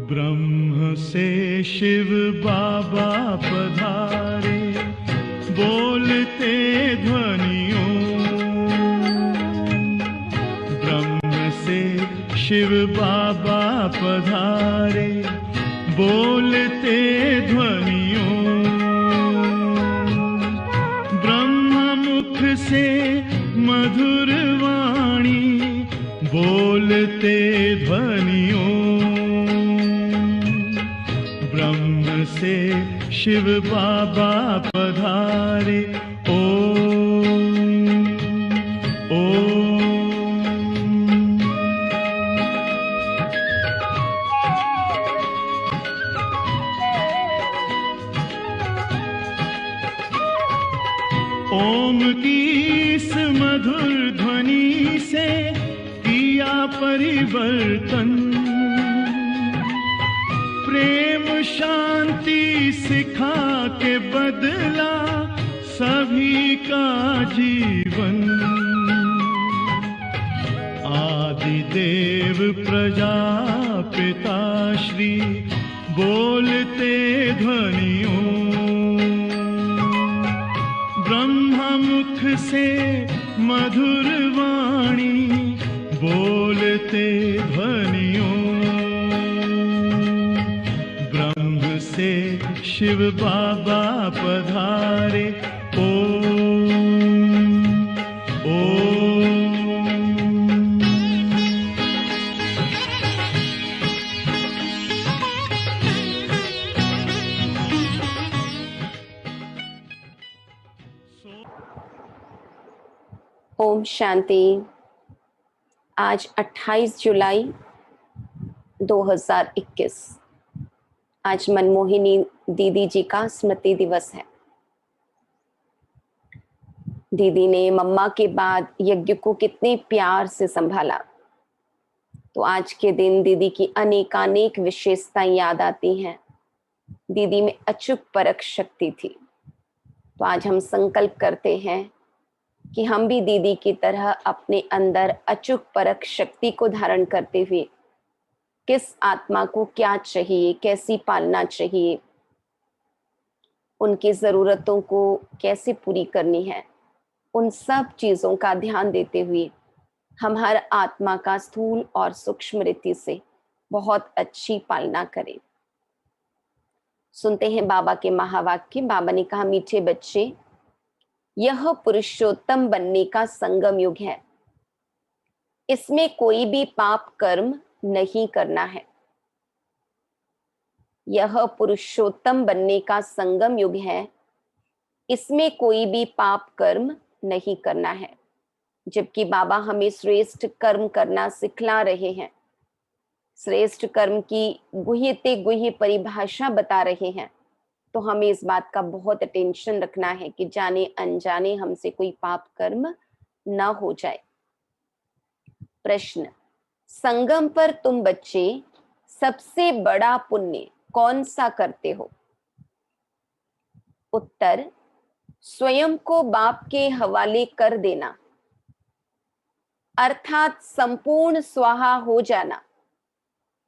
ब्रह्म से शिव बाबा पधारे, बोलते ध्वनियों। ब्रह्म से शिव बाबा पधारे, बोलते ध्वनियों। ब्रह्म मुख से मधुर वाणी, बोलते ध्वनियों। ब्रह्म से शिव बाबा पधारे, ओम ओम। ओम की इस मधुर ध्वनि से किया परिवर्तन। प्रेम शांति सिखा के बदला सभी का जीवन। आदि देव प्रजापिता श्री, बोलते ध्वनियों। ब्रह्म मुख से मधुर वाणी, बोलते ध्वनियों। ब्रह्म से शिव बाबा पधारे, ओम ओम। ओम शांति। आज 28 जुलाई 2021। आज मनमोहिनी दीदी जी का स्मृति दिवस है। दीदी ने मम्मा के बाद यज्ञ को कितने प्यार से संभाला। तो आज के दिन दीदी की अनेकानेक विशेषताएं याद आती हैं। दीदी में अचूक परख शक्ति थी। तो आज हम संकल्प करते हैं कि हम भी दीदी की तरह अपने अंदर अचूक परख शक्ति को धारण करते हुए किस आत्मा को क्या चाहिए, कैसी पालना चाहिए, उनकी ज़रूरतों को कैसे पूरी करनी है, उन सब चीज़ों का ध्यान देते हुए हम हर आत्मा का स्थूल और सूक्ष्म रीति से बहुत अच्छी पालना करें। सुनते हैं बाबा के महावाक्य। बाबा ने कहा, मीठे बच्चे, यह पुरुषोत्तम बनने का संगम युग है। इसमें कोई भी पाप कर्म नहीं करना है। यह पुरुषोत्तम बनने का संगम युग है। इसमें कोई भी पाप कर्म नहीं करना है। जबकि बाबा हमें श्रेष्ठ कर्म करना सिखला रहे हैं, श्रेष्ठ कर्म की गुह्यते गुह्य परिभाषा बता रहे हैं, तो हमें इस बात का बहुत अटेंशन रखना है कि जाने अनजाने हमसे कोई पाप कर्म न हो जाए। प्रश्न, संगम पर तुम बच्चे सबसे बड़ा पुण्य कौन सा करते हो? उत्तर, स्वयं को बाप के हवाले कर देना, अर्थात संपूर्ण स्वाहा हो जाना,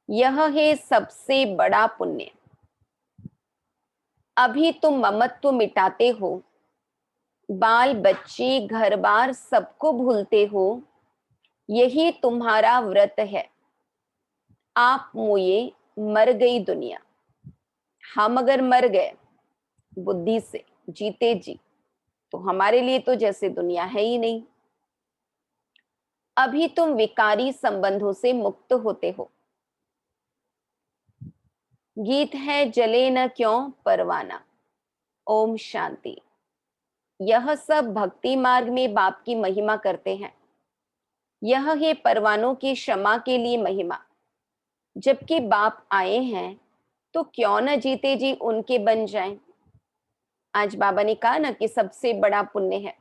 यह है सबसे बड़ा पुण्य। अभी तुम ममत्व मिटाते हो, बाल बच्चे घर बार सबको भूलते हो, यही तुम्हारा व्रत है। आप मोये मर गई दुनिया। हम अगर मर गए बुद्धि से जीते जी, तो हमारे लिए तो जैसे दुनिया है ही नहीं। अभी तुम विकारी संबंधों से मुक्त होते हो। गीत है, जले न क्यों परवाना। ओम शांति। यह सब भक्ति मार्ग में बाप की महिमा करते हैं। यह है परवानों की क्षमा के लिए महिमा। जबकि बाप आए हैं तो क्यों न जीते जी उनके बन जाएं। आज बाबा ने कहा ना कि सबसे बड़ा पुण्य है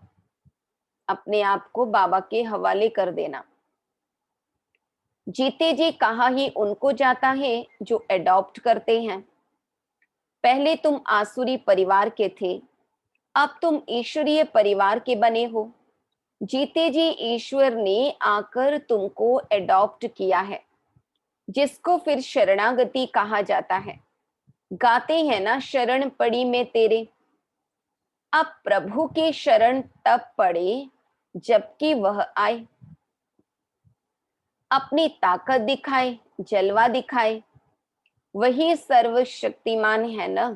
अपने आप को बाबा के हवाले कर देना। जीते जी कहा ही उनको जाता है जो एडॉप्ट करते हैं। पहले तुम आसुरी परिवार के थे, अब तुम ईश्वरीय परिवार के बने हो। जीते जी ईश्वर ने आकर तुमको एडॉप्ट किया है, जिसको फिर शरणागति कहा जाता है। गाते हैं ना, शरण पड़ी मैं तेरे। अब प्रभु के शरण तब पड़े जबकि वह आए, अपनी ताकत दिखाए, जलवा दिखाए। वही सर्वशक्तिमान है ना।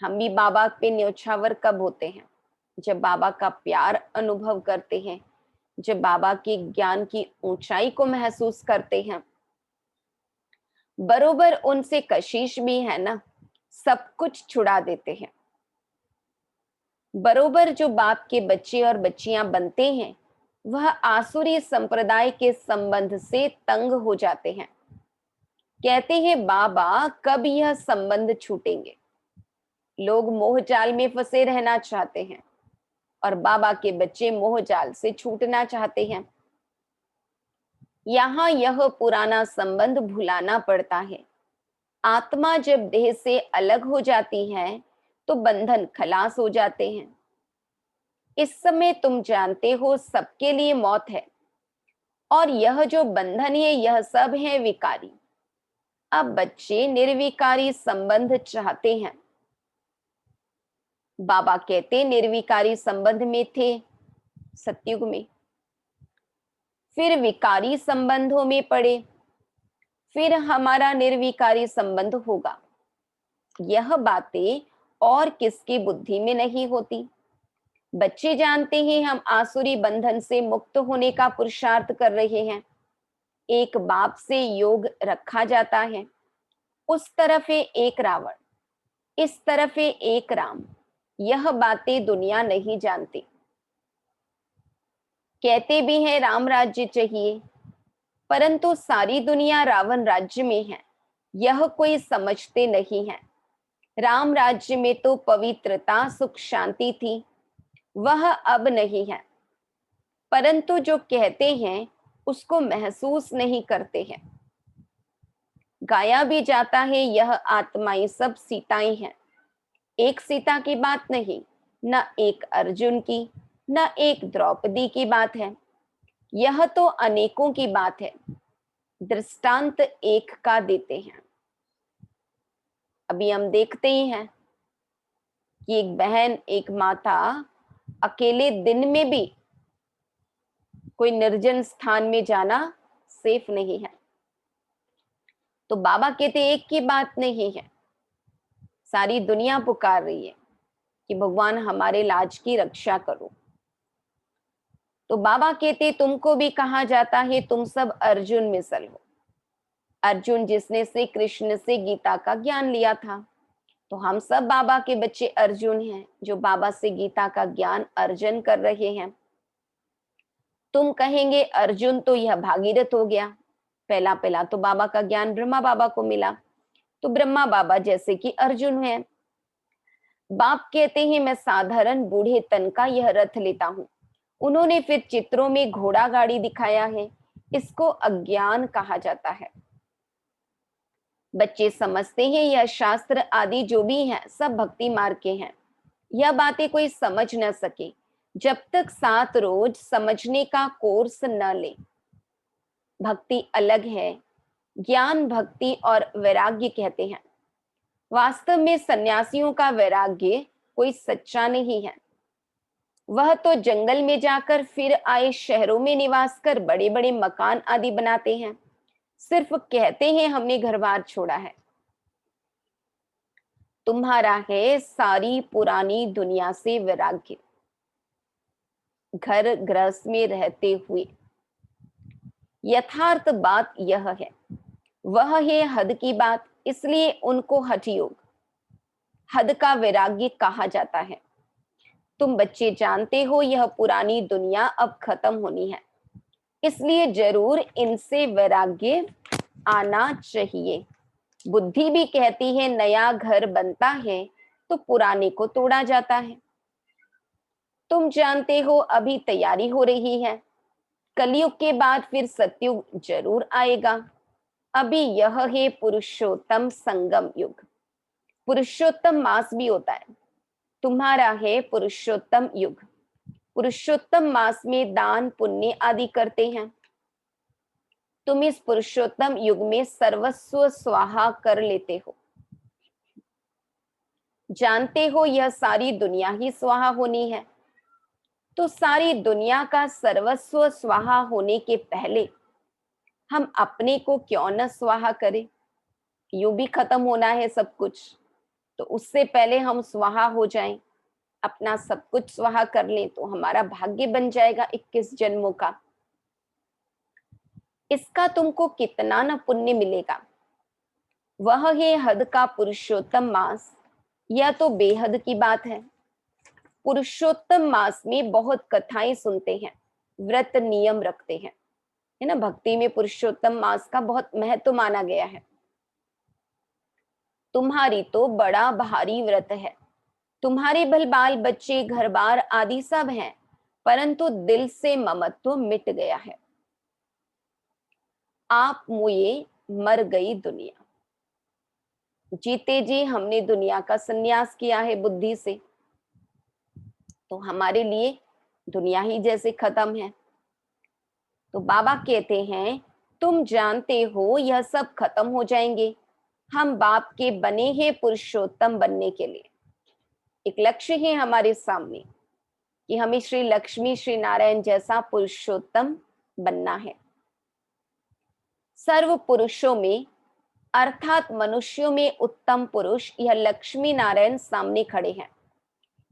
हम भी बाबा पे न्योछावर कब होते हैं? जब बाबा का प्यार अनुभव करते हैं, जब बाबा के ज्ञान की ऊंचाई को महसूस करते हैं। बरोबर उनसे कशिश भी है ना, सब कुछ छुड़ा देते हैं। बरोबर जो बाप के बच्चे और बच्चियां बनते हैं, वह आसुरी संप्रदाय के संबंध से तंग हो जाते हैं। कहते हैं बाबा कब यह संबंध छूटेंगे। लोग मोह जाल में फंसे रहना चाहते हैं और बाबा के बच्चे मोह जाल से छूटना चाहते हैं। यहाँ यह पुराना संबंध भुलाना पड़ता है। आत्मा जब देह से अलग हो जाती है तो बंधन खलास हो जाते हैं। इस समय तुम जानते हो सबके लिए मौत है, और यह जो बंधन है यह सब है विकारी। अब बच्चे निर्विकारी संबंध चाहते हैं। बाबा कहते निर्विकारी संबंध में थे सतयुग में, फिर विकारी संबंधों में पड़े, फिर हमारा निर्विकारी संबंध होगा। यह बातें और किसकी बुद्धि में नहीं होती। बच्चे जानते हैं हम आसुरी बंधन से मुक्त होने का पुरुषार्थ कर रहे हैं। एक बाप से योग रखा जाता है। उस तरफ है एक रावण, इस तरफ है एक राम। यह बातें दुनिया नहीं जानती। कहते भी हैं राम राज्य चाहिए, परंतु सारी दुनिया रावण राज्य में है, यह कोई समझते नहीं है। राम राज्य में तो पवित्रता, सुख, शांति थी, वह अब नहीं है। परंतु जो कहते हैं उसको महसूस नहीं करते हैं। गाया भी जाता है यह आत्माएं सब सीताएं हैं। एक सीता की बात नहीं, न एक अर्जुन की, न एक द्रौपदी की बात है। यह तो अनेकों की बात है। दृष्टांत एक का देते हैं। अभी हम देखते ही हैं कि एक बहन, एक माता अकेले दिन में भी कोई निर्जन स्थान में जाना सेफ नहीं है। तो बाबा कहते एक की बात नहीं है, सारी दुनिया पुकार रही है कि भगवान हमारे लाज की रक्षा करो। तो बाबा कहते तुमको भी कहा जाता है तुम सब अर्जुन मिसल हो। अर्जुन जिसने श्री कृष्ण से गीता का ज्ञान लिया था। तो हम सब बाबा के बच्चे अर्जुन हैं, जो बाबा से गीता का ज्ञान अर्जन कर रहे हैं। तुम कहेंगे अर्जुन तो यह भागीरथ हो गया। पहला पहला तो बाबा का ज्ञान ब्रह्मा बाबा को मिला, तो ब्रह्मा बाबा जैसे कि अर्जुन है। बाप कहते हैं मैं साधारण बूढ़े तन का यह रथ लेता हूं। उन्होंने फिर चित्रों में घोड़ा गाड़ी दिखाया है, इसको अज्ञान कहा जाता है। बच्चे समझते हैं यह शास्त्र आदि जो भी हैं सब भक्ति मार्ग के हैं। यह बातें कोई समझ न सके जब तक 7 रोज समझने का कोर्स न ले। भक्ति अलग है, ज्ञान भक्ति और वैराग्य कहते हैं। वास्तव में सन्यासियों का वैराग्य कोई सच्चा नहीं है। वह तो जंगल में जाकर फिर आए शहरों में निवास कर बड़े बड़े मकान आदि बनाते हैं, सिर्फ कहते हैं हमने घर बार छोड़ा है। तुम्हारा है सारी पुरानी दुनिया से वैराग्य। घर गृहस्थ में रहते हुए यथार्थ बात यह है, वह है हद की बात, इसलिए उनको हठ योग, हद का वैराग्य कहा जाता है। तुम बच्चे जानते हो यह पुरानी दुनिया अब खत्म होनी है, इसलिए जरूर इनसे वैराग्य आना चाहिए। बुद्धि भी कहती है नया घर बनता है तो पुराने को तोड़ा जाता है। तुम जानते हो अभी तैयारी हो रही है, कलयुग के बाद फिर सतयुग जरूर आएगा। अभी यह है पुरुषोत्तम संगम युग। पुरुषोत्तम मास भी होता है। तुम्हारा है पुरुषोत्तम युग। पुरुषोत्तम मास में दान पुण्य आदि करते हैं। तुम इस पुरुषोत्तम युग में सर्वस्व स्वाहा कर लेते हो। जानते हो यह सारी दुनिया ही स्वाहा होनी है, तो सारी दुनिया का सर्वस्व स्वाहा होने के पहले हम अपने को क्यों न स्वाहा करें। यूं भी खत्म होना है सब कुछ, तो उससे पहले हम स्वाहा हो जाएं, अपना सब कुछ स्वाहा कर लें, तो हमारा भाग्य बन जाएगा 21 जन्मों का। इसका तुमको कितना न पुण्य मिलेगा। वह है हद का पुरुषोत्तम मास। यह तो बेहद की बात है। पुरुषोत्तम मास में बहुत कथाएं सुनते हैं, व्रत नियम रखते हैं, है ना। भक्ति में पुरुषोत्तम मास का बहुत महत्व माना गया है। तुम्हारी तो बड़ा भारी व्रत है। तुम्हारे भल बाल बच्चे घर बार आदि सब हैं, परंतु दिल से ममत्व मिट गया है। आप मुए मर गई दुनिया। जीते जी हमने दुनिया का संन्यास किया है बुद्धि से, तो हमारे लिए दुनिया ही जैसे खत्म है। तो बाबा कहते हैं तुम जानते हो यह सब खत्म हो जाएंगे। हम बाप के बने हैं पुरुषोत्तम बनने के लिए। एक लक्ष्य है हमारे सामने कि हमें श्री लक्ष्मी श्री नारायण जैसा पुरुषोत्तम बनना है। सर्व पुरुषों में अर्थात मनुष्यों में उत्तम पुरुष यह लक्ष्मी नारायण सामने खड़े हैं।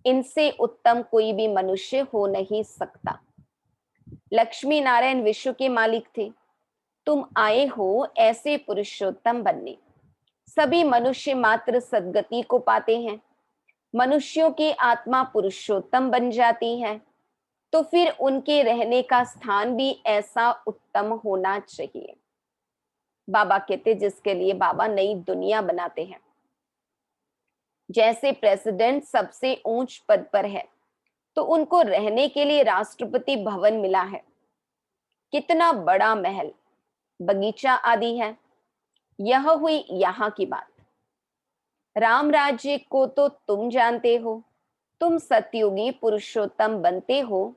इनसे उत्तम कोई भी मनुष्य हो नहीं सकता। लक्ष्मी नारायण विश्व के मालिक थे। तुम आए हो ऐसे पुरुषोत्तम बनने। सभी मनुष्य मात्र सद्गति को पाते हैं। मनुष्यों की आत्मा पुरुषोत्तम बन जाती है, तो फिर उनके रहने का स्थान भी ऐसा उत्तम होना चाहिए। बाबा कहते जिसके लिए बाबा नई दुनिया बनाते हैं। जैसे प्रेसिडेंट सबसे ऊंच पद पर है, तो उनको रहने के लिए राष्ट्रपति भवन मिला है। कितना बड़ा महल, बगीचा आदि है। यह हुई यहाँ की बात। राम राज्य को तो तुम जानते हो। तुम सतयुगी पुरुषोत्तम बनते हो,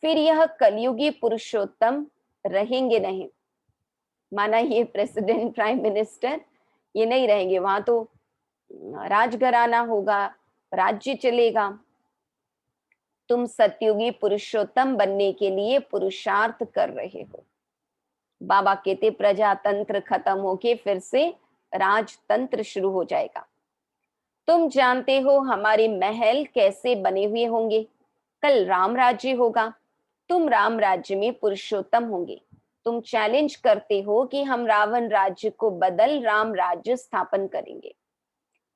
फिर यह कलयुगी पुरुषोत्तम रहेंगे नहीं। माना ये प्रेसिडेंट प्राइम मिनिस्टर ये नहीं रहेंगे, वहां तो राजघराना होगा, राज्य चलेगा। तुम सतयुगी पुरुषोत्तम बनने के लिए पुरुषार्थ कर रहे हो। बाबा कहते प्रजातंत्र खत्म होके फिर से राजतंत्र शुरू हो जाएगा। तुम जानते हो हमारे महल कैसे बने हुए होंगे। कल राम राज्य होगा, तुम राम राज्य में पुरुषोत्तम होंगे। तुम चैलेंज करते हो कि हम रावण राज्य को बदल राम राज्य स्थापन करेंगे।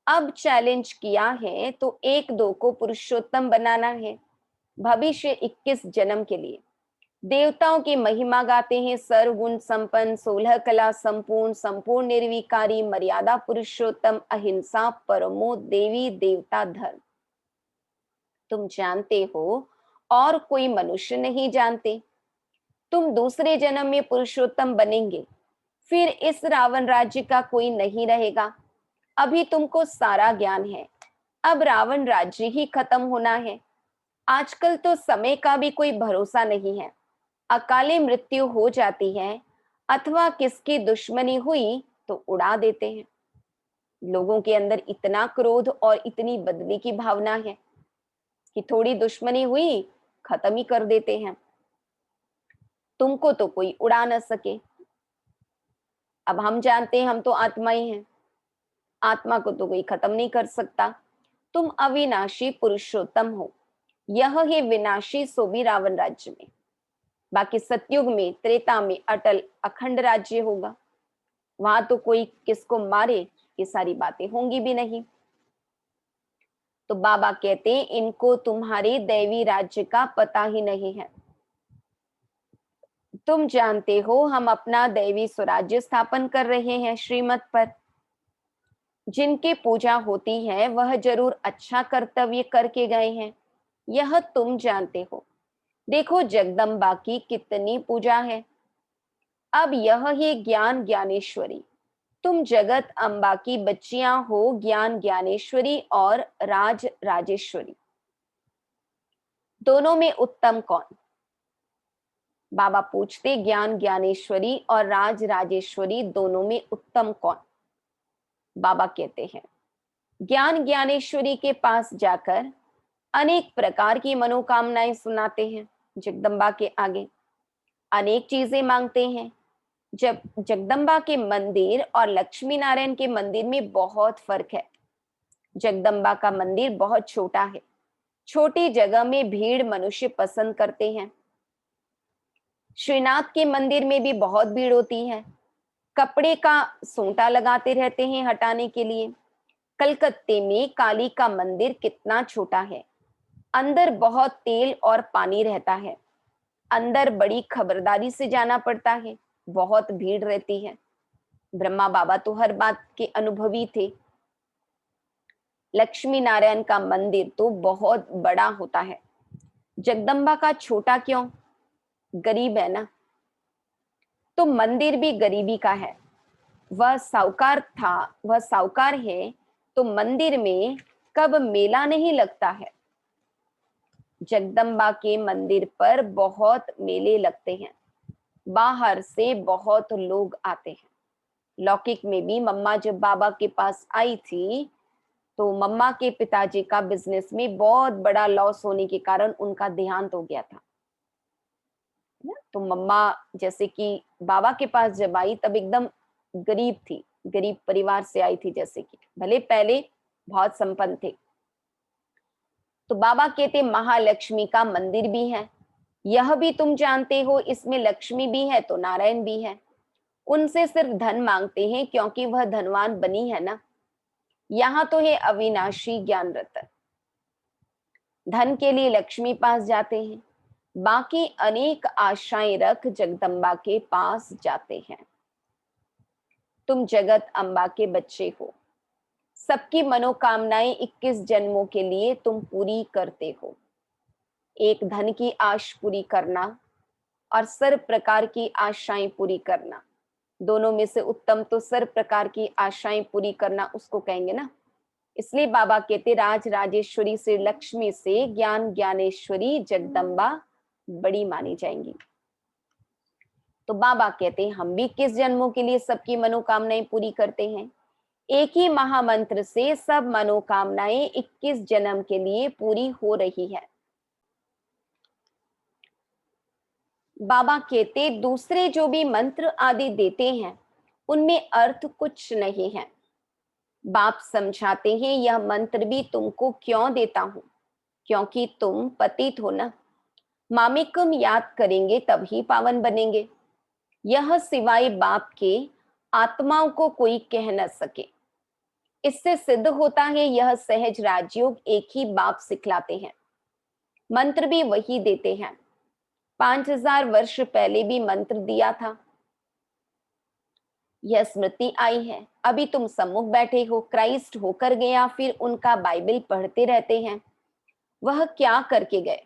अब चैलेंज किया है तो एक दो को पुरुषोत्तम बनाना है भविष्य 21 जन्म के लिए। देवताओं की महिमा गाते हैं, सर्वगुण संपन्न, 16 कला संपूर्ण, संपूर्ण निर्विकारी, मर्यादा पुरुषोत्तम, अहिंसा परमो देवी देवता धर्म। तुम जानते हो और कोई मनुष्य नहीं जानते। तुम दूसरे जन्म में पुरुषोत्तम बनेंगे, फिर इस रावण राज्य का कोई नहीं रहेगा। अभी तुमको सारा ज्ञान है, अब रावण राज्य ही खत्म होना है। आजकल तो समय का भी कोई भरोसा नहीं है। अकाले मृत्यु हो जाती है अथवा किसकी दुश्मनी हुई तो उड़ा देते हैं। लोगों के अंदर इतना क्रोध और इतनी बदले की भावना है कि थोड़ी दुश्मनी हुई खत्म ही कर देते हैं। तुमको तो कोई उड़ा न सके। अब हम जानते हैं हम तो आत्मा ही हैं, आत्मा को तो कोई खत्म नहीं कर सकता। तुम अविनाशी पुरुषोत्तम हो। यह है विनाशी सो भी रावण राज्य में। बाकी सतयुग में त्रेता में अटल अखंड राज्य होगा। वहां तो कोई किसको मारे ये सारी बातें होंगी भी नहीं। तो बाबा कहते हैं इनको तुम्हारे दैवी राज्य का पता ही नहीं है। तुम जानते हो हम अपना दैवी स्वराज्य स्थापन कर रहे हैं श्रीमत पर। जिनकी पूजा होती है वह जरूर अच्छा कर्तव्य करके गए हैं, यह तुम जानते हो। देखो जगदम्बा की कितनी पूजा है। अब यह है ज्ञान ज्ञानेश्वरी। तुम जगत अम्बा की बच्चियां हो, ज्ञान ज्ञानेश्वरी और राज राजेश्वरी, दोनों में उत्तम कौन? बाबा पूछते, ज्ञान ज्ञानेश्वरी और राज राजेश्वरी दोनों में उत्तम कौन? बाबा कहते हैं, ज्ञान ज्ञानेश्वरी के पास जाकर अनेक प्रकार की मनोकामनाएं सुनाते हैं, जगदम्बा के आगे अनेक चीजें मांगते हैं। जब जगदम्बा के मंदिर और लक्ष्मी नारायण के मंदिर में बहुत फर्क है। जगदम्बा का मंदिर बहुत छोटा है, छोटी जगह में भीड़ मनुष्य पसंद करते हैं। श्रीनाथ के मंदिर में भी बहुत भीड़ होती है, कपड़े का सोंटा लगाते रहते हैं हटाने के लिए। कलकत्ते में काली का मंदिर कितना छोटा है, अंदर बहुत तेल और पानी रहता है, अंदर बड़ी खबरदारी से जाना पड़ता है, बहुत भीड़ रहती है। ब्रह्मा बाबा तो हर बात के अनुभवी थे। लक्ष्मी नारायण का मंदिर तो बहुत बड़ा होता है, जगदम्बा का छोटा क्यों? गरीब है ना। तो मंदिर भी गरीबी का है। वह साहूकार था, वह साहूकार है, तो मंदिर में कब मेला नहीं लगता है। जगदम्बा के मंदिर पर बहुत मेले लगते हैं, बाहर से बहुत लोग आते हैं। लौकिक में भी मम्मा जब बाबा के पास आई थी तो मम्मा के पिताजी का बिजनेस में बहुत बड़ा लॉस होने के कारण उनका देहांत हो गया था। तो मम्मा जैसे कि बाबा के पास जब आई तब एकदम गरीब थी, गरीब परिवार से आई थी, जैसे कि भले पहले बहुत संपन्न थे। तो बाबा कहते महालक्ष्मी का मंदिर भी है, यह भी तुम जानते हो, इसमें लक्ष्मी भी है तो नारायण भी है। उनसे सिर्फ धन मांगते हैं क्योंकि वह धनवान बनी है ना। यहाँ तो है अविनाशी ज्ञान रतन, धन के लिए लक्ष्मी पास जाते हैं, बाकी अनेक आशाएं रख जगदम्बा के पास जाते हैं। तुम जगत अम्बा के बच्चे हो, सबकी मनोकामनाएं 21 जन्मों के लिए तुम पूरी करते हो। एक धन की आश पूरी करना और सर्व प्रकार की आशाएं पूरी करना, दोनों में से उत्तम तो सर्व प्रकार की आशाएं पूरी करना उसको कहेंगे ना। इसलिए बाबा कहते राज राजेश्वरी से लक्ष्मी से ज्ञान ज्ञानेश्वरी जगदम्बा बड़ी मानी जाएंगी। तो बाबा कहते हम भी किस जन्मों के लिए सबकी मनोकामनाएं पूरी करते हैं। एक ही महामंत्र से सब मनोकामनाएं 21 जन्म के लिए पूरी हो रही है। बाबा कहते दूसरे जो भी मंत्र आदि देते हैं उनमें अर्थ कुछ नहीं है। बाप समझाते हैं यह मंत्र भी तुमको क्यों देता हूं, क्योंकि तुम पतित हो ना, मामिकम याद करेंगे तभी पावन बनेंगे। यह सिवाय बाप के आत्माओं को कोई कह न सके। इससे सिद्ध होता है यह सहज राजयोग एक ही बाप सिखलाते हैं, मंत्र भी वही देते हैं। 5000 वर्ष पहले भी मंत्र दिया था, यह स्मृति आई है। अभी तुम सम्मुख बैठे हो, क्राइस्ट होकर गया, फिर उनका बाइबल पढ़ते रहते हैं। वह क्या करके गए?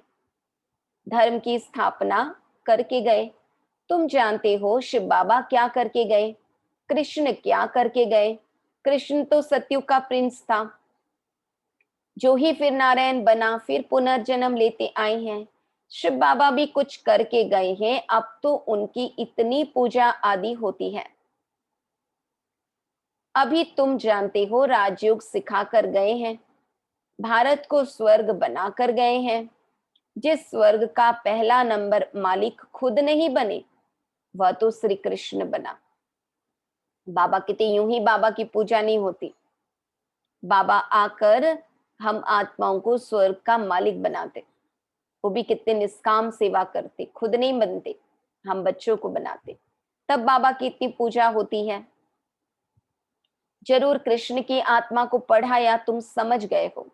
धर्म की स्थापना करके गए। तुम जानते हो शिव बाबा क्या करके गए, कृष्ण क्या करके गए। कृष्ण तो सतयुग का प्रिंस था, जो ही फिर नारायण बना, फिर पुनर्जन्म लेते आए हैं। शिव बाबा भी कुछ करके गए हैं, अब तो उनकी इतनी पूजा आदि होती है। अभी तुम जानते हो राजयोग सिखा कर गए हैं, भारत को स्वर्ग बना कर गए हैं। जिस स्वर्ग का पहला नंबर मालिक खुद नहीं बने वह तो श्री कृष्ण बना। बाबा कहते यूं ही बाबा की पूजा नहीं होती, बाबा आकर हम आत्माओं को स्वर्ग का मालिक बनाते, वो भी कितने निष्काम सेवा करते, खुद नहीं बनते, हम बच्चों को बनाते, तब बाबा की इतनी पूजा होती है। जरूर कृष्ण की आत्मा को पढ़ाया, तुम समझ गए हो।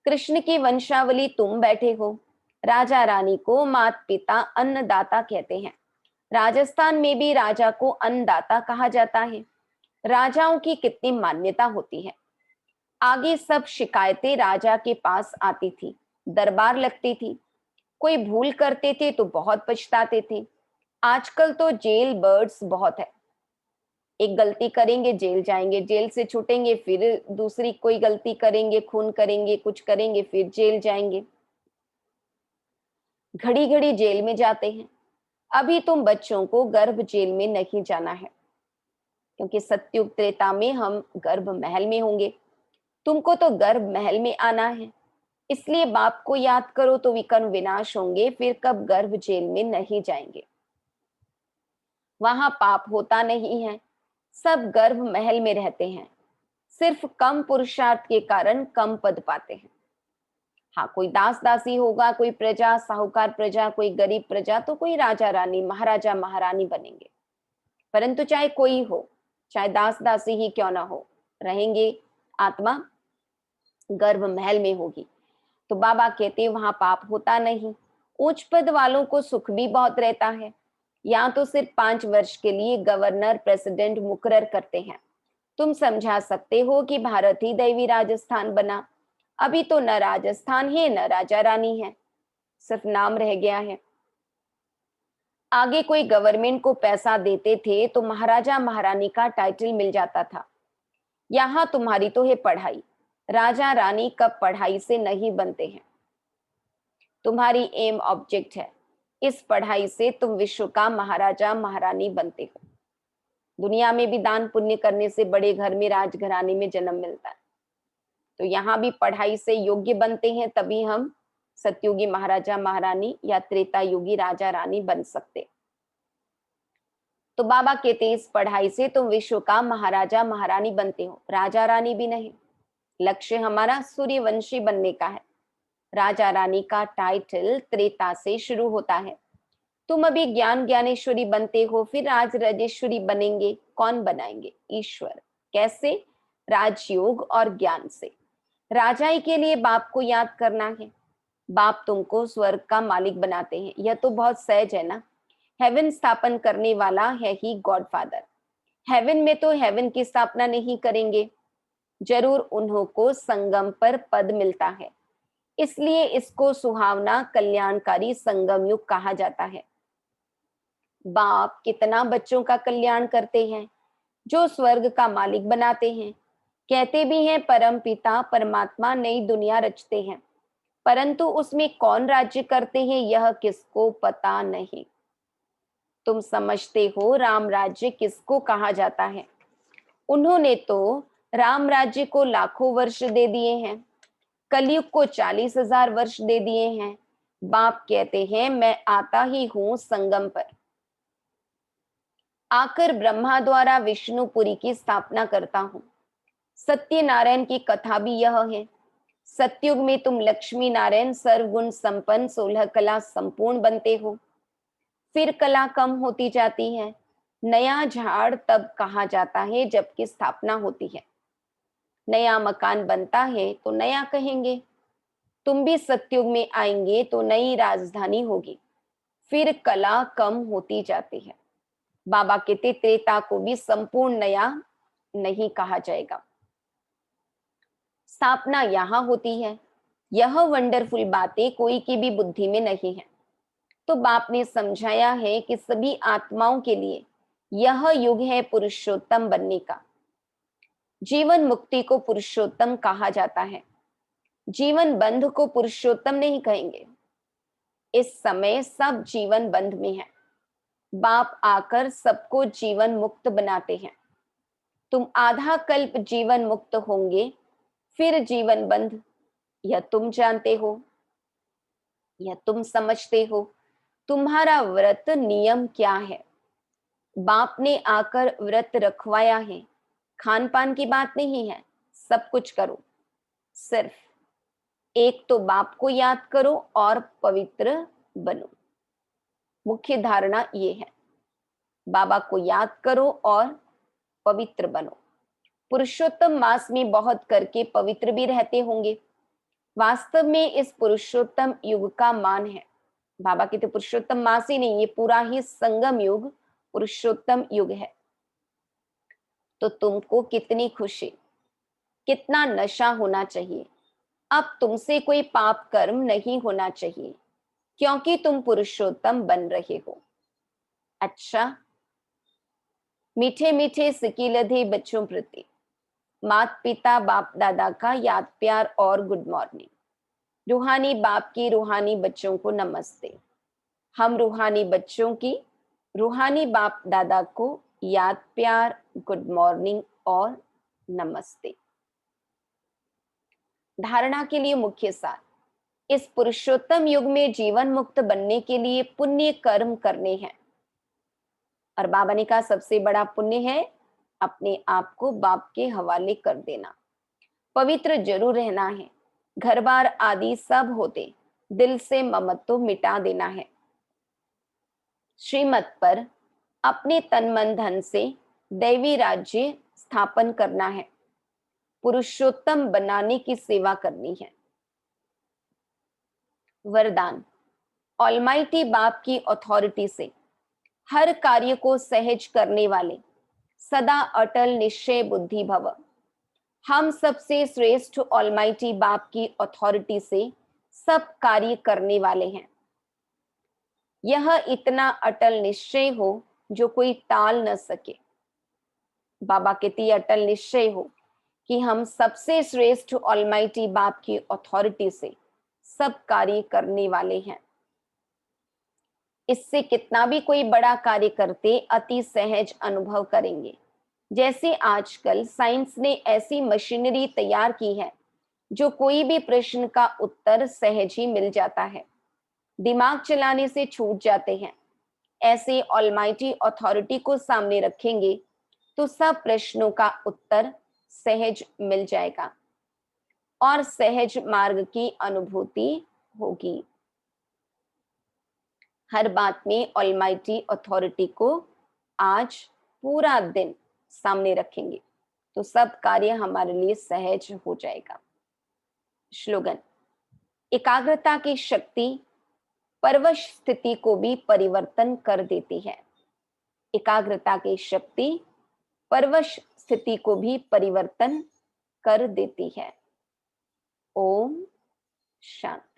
कृष्ण की वंशावली तुम बैठे हो। राजा रानी को माता पिता अन्नदाता कहते हैं। राजस्थान में भी राजा को अन्नदाता कहा जाता है। राजाओं की कितनी मान्यता होती है। आगे सब शिकायतें राजा के पास आती थी, दरबार लगती थी, कोई भूल करते थे तो बहुत पछताते थे। आजकल तो जेल बर्ड्स बहुत है, एक गलती करेंगे जेल जाएंगे, जेल से छूटेंगे फिर दूसरी कोई गलती करेंगे, खून करेंगे, कुछ करेंगे, फिर जेल जाएंगे, घड़ी घड़ी जेल में जाते हैं। अभी तुम बच्चों को गर्भ जेल में नहीं जाना है, क्योंकि सतयुग त्रेता में हम गर्भ महल में होंगे। तुमको तो गर्भ महल में आना है, इसलिए बाप को याद करो तो विकर्म विनाश होंगे, फिर कब गर्भ जेल में नहीं जाएंगे। वहां पाप होता नहीं है, सब गर्भ महल में रहते हैं, सिर्फ कम पुरुषार्थ के कारण कम पद पाते हैं। हाँ, कोई दास दासी होगा, कोई प्रजा, साहूकार प्रजा, कोई गरीब प्रजा, तो कोई राजा रानी, महाराजा महारानी बनेंगे। परंतु चाहे कोई हो, चाहे दास दासी ही क्यों ना हो, रहेंगे, आत्मा गर्भ महल में होगी। तो बाबा कहते हैं वहां पाप होता नहीं, उच्च पद वालों को सुख भी बहुत रहता है। यहाँ तो सिर्फ 5 वर्ष के लिए गवर्नर प्रेसिडेंट मुकर्रर करते हैं। तुम समझा सकते हो कि भारत ही दैवी राजस्थान बना। अभी तो न राजस्थान है न राजा रानी है, सिर्फ नाम रह गया है। आगे कोई गवर्नमेंट को पैसा देते थे तो महाराजा महारानी का टाइटल मिल जाता था। यहाँ तुम्हारी तो है पढ़ाई, राजा रानी कब पढ़ाई से नहीं बनते हैं। तुम्हारी एम ऑब्जेक्ट है, इस पढ़ाई से तुम विश्व का महाराजा महारानी बनते हो। दुनिया में भी दान पुण्य करने से बड़े घर में राजघराने में जन्म मिलता है, तो यहाँ भी पढ़ाई से योग्य बनते हैं, तभी हम सतयुगी महाराजा महारानी या त्रेता युगी राजा रानी बन सकते। तो बाबा कहते हैं इस पढ़ाई से तुम विश्व का महाराजा महारानी बनते हो, राजा रानी भी नहीं। लक्ष्य हमारा सूर्यवंशी बनने का है। राजा रानी का टाइटल त्रेता से शुरू होता है। तुम अभी ज्ञान ज्ञानेश्वरी बनते हो, फिर राज राजेश्वरी बनेंगे। कौन बनाएंगे? ईश्वर। कैसे? राजयोग और ज्ञान से। राजाई के लिए बाप को याद करना है। बाप तुमको स्वर्ग का मालिक बनाते हैं, यह तो बहुत सहज है ना। हेवन स्थापन करने वाला है ही गॉड फादर। हेवन में तो हेवन की स्थापना नहीं करेंगे, जरूर उन्हों को संगम पर पद मिलता है, इसलिए इसको सुहावना कल्याणकारी संगम युग कहा जाता है। बाप कितना बच्चों का कल्याण करते हैं, जो स्वर्ग का मालिक बनाते हैं। कहते भी हैं परम पिता परमात्मा नई दुनिया रचते हैं, परंतु उसमें कौन राज्य करते हैं यह किसको पता नहीं। तुम समझते हो राम राज्य किसको कहा जाता है? उन्होंने तो राम राज्य को लाखों वर्ष दे दिए हैं, कलयुग को 40,000 वर्ष दे दिए हैं। बाप कहते हैं मैं आता ही हूं संगम पर, आकर ब्रह्मा द्वारा विष्णुपुरी की स्थापना करता हूं। सत्यनारायण की कथा भी यह है। सतयुग में तुम लक्ष्मी नारायण सर्वगुण संपन्न 16 कला संपूर्ण बनते हो, फिर कला कम होती जाती है। नया झाड़ तब कहा जाता है जबकि स्थापना होती है। नया मकान बनता है तो नया कहेंगे। तुम भी सतयुग में आएंगे तो नई राजधानी होगी, फिर कला कम होती जाती है। बाबा कहते त्रेता को भी संपूर्ण नया नहीं कहा जाएगा। स्थापना यहाँ होती है। यह वंडरफुल बातें कोई की भी बुद्धि में नहीं है। तो बाप ने समझाया है कि सभी आत्माओं के लिए यह युग है पुरुषोत्तम बनने का। जीवन मुक्ति को पुरुषोत्तम कहा जाता है, जीवन बंध को पुरुषोत्तम नहीं कहेंगे। इस समय सब जीवन बंध में है। बाप आकर सबको जीवन मुक्त बनाते हैं। तुम आधा कल्प जीवन मुक्त होंगे, फिर जीवन बंध। यह तुम जानते हो, यह तुम समझते हो। तुम्हारा व्रत नियम क्या है? बाप ने आकर व्रत रखवाया है। खान पान की बात नहीं है, सब कुछ करो, सिर्फ एक तो बाप को याद करो और पवित्र बनो। मुख्य धारणा ये है, बाबा को याद करो और पवित्र बनो। पुरुषोत्तम मास में बहुत करके पवित्र भी रहते होंगे। वास्तव में इस पुरुषोत्तम युग का मान है। बाबा कहते पुरुषोत्तम मास ही नहीं, ये पूरा ही संगम युग पुरुषोत्तम युग है। तो तुमको कितनी खुशी, कितना नशा होना चाहिए। अब तुमसे कोई पाप कर्म नहीं होना चाहिए, क्योंकि तुम पुरुषोत्तम बन रहे हो। अच्छा, मीठे मीठे सिकीलधे बच्चों प्रति माता पिता बाप दादा का याद प्यार और गुड मॉर्निंग। रूहानी बाप की रूहानी बच्चों को नमस्ते। हम रूहानी बच्चों की रूहानी बाप दादा को याद प्यार, गुड मॉर्निंग और नमस्ते। धारणा के लिए मुख्य सार, इस पुरुषोत्तम युग में जीवन मुक्त बनने के लिए पुण्य कर्म करने हैं। और बाबा ने कहा सबसे बड़ा पुण्य है अपने आप को बाप के हवाले कर देना। पवित्र जरूर रहना है, घर बार आदि सब होते, दिल से ममत्व मिटा देना है। श्रीमत पर अपने तन मन धन से दैवी राज्य स्थापन करना है, पुरुषोत्तम बनाने की सेवा करनी है। वरदान, ऑलमाइटी बाप की अथॉरिटी से हर कार्य को सहज करने वाले सदा अटल निश्चय बुद्धि भव। हम सबसे श्रेष्ठ ऑलमाइटी बाप की अथॉरिटी से सब कार्य करने वाले हैं। यह इतना अटल निश्चय हो जो कोई टाल न सके। बाबा कहती अटल निश्चय हो कि हम सबसे श्रेष्ठ ऑलमाइटी बाप की अथॉरिटी से सब कार्य करने वाले हैं। इससे कितना भी कोई बड़ा कार्य करते अति सहज अनुभव करेंगे। जैसे आजकल साइंस ने ऐसी मशीनरी तैयार की है जो कोई भी प्रश्न का उत्तर सहज ही मिल जाता है, दिमाग चलाने से छूट जाते हैं। ऐसे ऑलमाइटी अथॉरिटी को सामने रखेंगे तो सब प्रश्नों का उत्तर सहज मिल जाएगा और सहज मार्ग की अनुभूति होगी। हर बात में ऑलमाइटी अथॉरिटी को आज पूरा दिन सामने रखेंगे तो सब कार्य हमारे लिए सहज हो जाएगा। श्लोगन, एकाग्रता की शक्ति परवश स्थिति को भी परिवर्तन कर देती है। एकाग्रता की शक्ति परवश स्थिति को भी परिवर्तन कर देती है। ओम शांति।